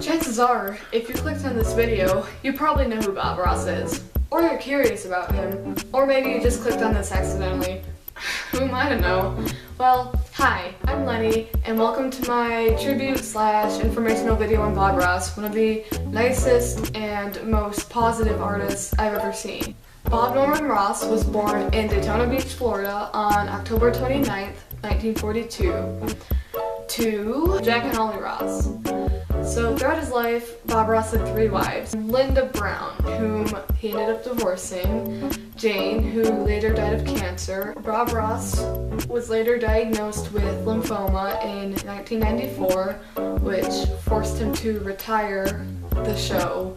Chances are, if you clicked on this video, you probably know who Bob Ross is. Or you're curious about him. Or maybe you just clicked on this accidentally. Who am I to know? Well, hi, I'm Lenny, and welcome to my tribute/informational video on Bob Ross, one of the nicest and most positive artists I've ever seen. Bob Norman Ross was born in Daytona Beach, Florida on October 29th, 1942, to Jack and Holly Ross. So throughout his life, Bob Ross had 3 wives. Linda Brown, whom he ended up divorcing, Jane, who later died of cancer. Bob Ross was later diagnosed with lymphoma in 1994, which forced him to retire the show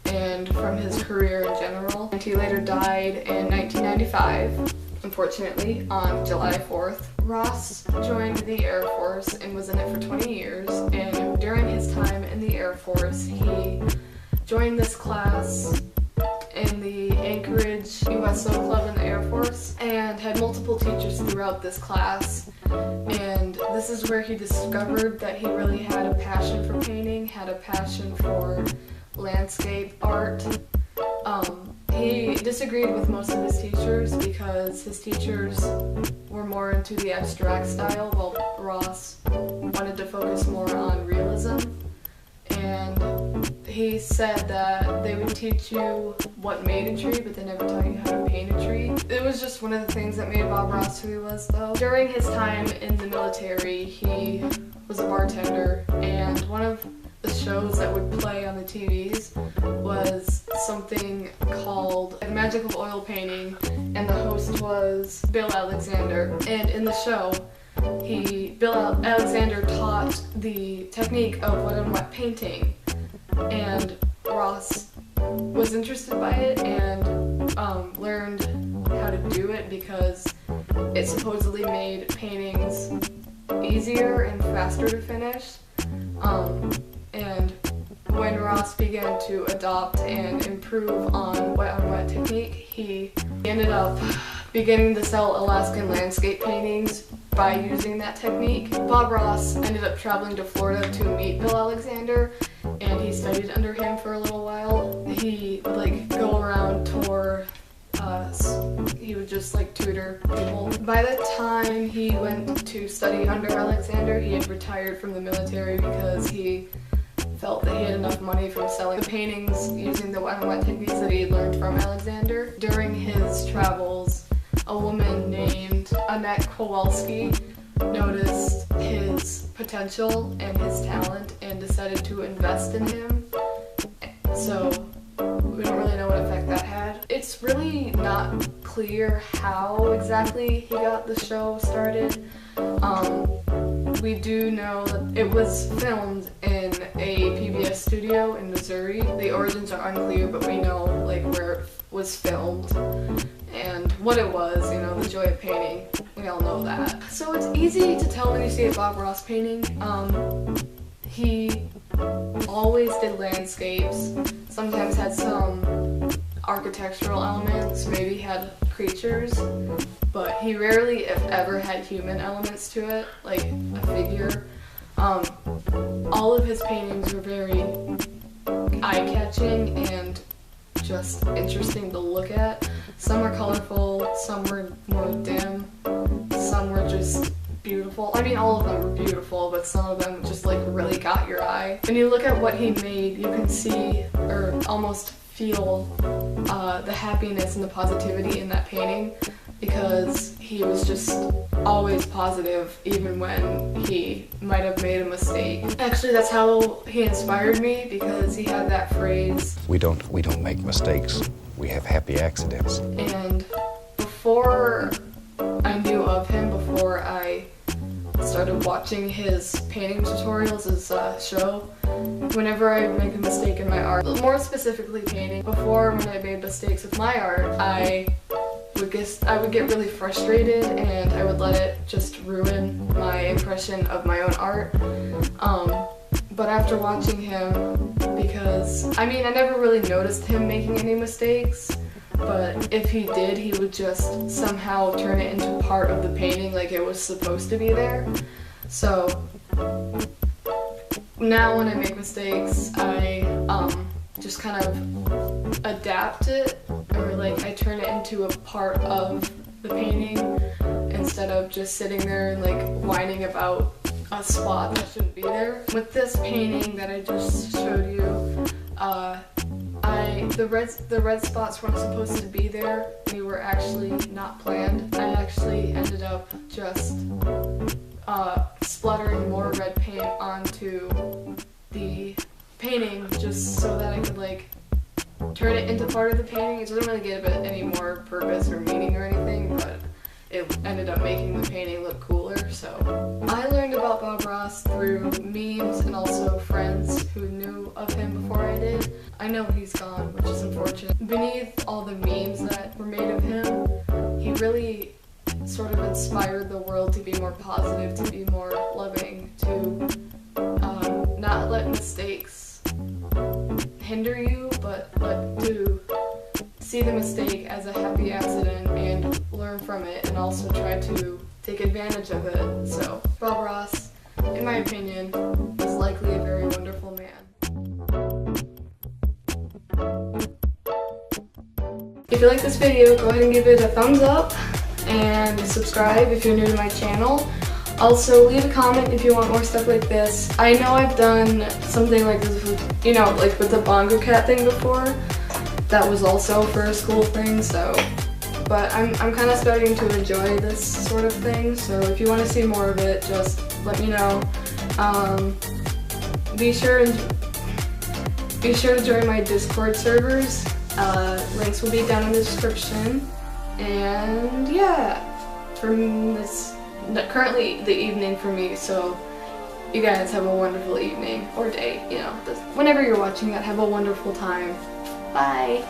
and from his career in general. And he later died in 1995, unfortunately, on July 4th. Ross joined the Air Force and was in it for 20 years, and during his time in the Air Force, he joined this class in the Anchorage USO Club in the Air Force and had multiple teachers throughout this class. And this is where he discovered that he really had a passion for painting, had a passion for landscape art. He disagreed with most of his teachers because his teachers were more into the abstract style, while Ross wanted to focus more on realism. And he said that they would teach you what made a tree, but they never taught you how to paint a tree. It was just one of the things that made Bob Ross who he was, though. During his time in the military, he was a bartender, and one of the shows that would play on the TVs was something called The Magic of Oil Painting, and the host was Bill Alexander. And in the show, Bill Alexander taught the technique of wet on wet painting, and Ross was interested by it and learned how to do it because it supposedly made paintings easier and faster to finish. And when Ross began to adopt and improve on wet technique, he ended up beginning to sell Alaskan landscape paintings by using that technique. Bob Ross ended up traveling to Florida to meet Bill Alexander, and he studied under him for a little while. He would go around, tour, he would just tutor people. By the time he went to study under Alexander, he had retired from the military because he felt that he had enough money from selling the paintings using the wet on wet techniques that he had learned from Alexander. During his travels, a woman named Annette Kowalski noticed his potential and his talent and decided to invest in him. So we don't really know what effect that had. It's really not clear how exactly he got the show started. We do know that it was filmed in a PBS studio in Missouri. The origins are unclear, but we know where it was filmed and what it was, the joy of painting. We all know that. So it's easy to tell when you see a Bob Ross painting. He always did landscapes, sometimes had some architectural elements, maybe had creatures, but he rarely, if ever, had human elements to it, like a figure. All of his paintings were very eye-catching and just interesting to look at. Some were colorful, some were more dim, some were just beautiful. I mean, all of them were beautiful, but some of them just really got your eye. When you look at what he made, you can see or almost feel the happiness and the positivity in that painting, because he was just always positive even when he might have made a mistake. Actually, that's how he inspired me, because he had that phrase, We don't make mistakes. We have happy accidents. And before I knew of him, before I started watching his painting tutorials, his show, whenever I make a mistake in my art, more specifically painting, before when I made mistakes with my art, I would get really frustrated and I would let it just ruin my impression of my own art. But after watching him, because I never really noticed him making any mistakes, but if he did, he would just somehow turn it into part of the painting like it was supposed to be there. So now when I make mistakes, I just kind of adapt it, or like I turn it into a part of the painting instead of just sitting there and like whining about a spot that shouldn't be there. With this painting that I just showed you, the red spots weren't supposed to be there. They were actually not planned. I actually ended up just splattering more red paint onto the painting just so that I could like turn it into part of the painting. It doesn't really give it any more purpose or meaning or anything, but it ended up making the painting look cooler. So I learned about Bob Ross through memes and also friends who knew of him before I did. I know he's gone, which is unfortunate. Beneath all the memes that were made of him, he really sort of inspired the world to be more positive, to be more loving, to not let mistakes hinder you, but to see the mistake as a happy accident and learn from it, and also try to take advantage of it. So Bob Ross, in my opinion, is likely a very wonderful man. If you like this video, go ahead and give it a thumbs up and subscribe if you're new to my channel. Also, leave a comment if you want more stuff like this. I know I've done something like this with, you know, like with the Monstercat thing before. That was also for a school thing, so. But I'm kind of starting to enjoy this sort of thing, so if you want to see more of it, just let me know. Be sure to join my Discord servers. Links will be down in the description. And yeah, it's currently the evening for me, so you guys have a wonderful evening or day, you know, whenever you're watching that, have a wonderful time. Bye!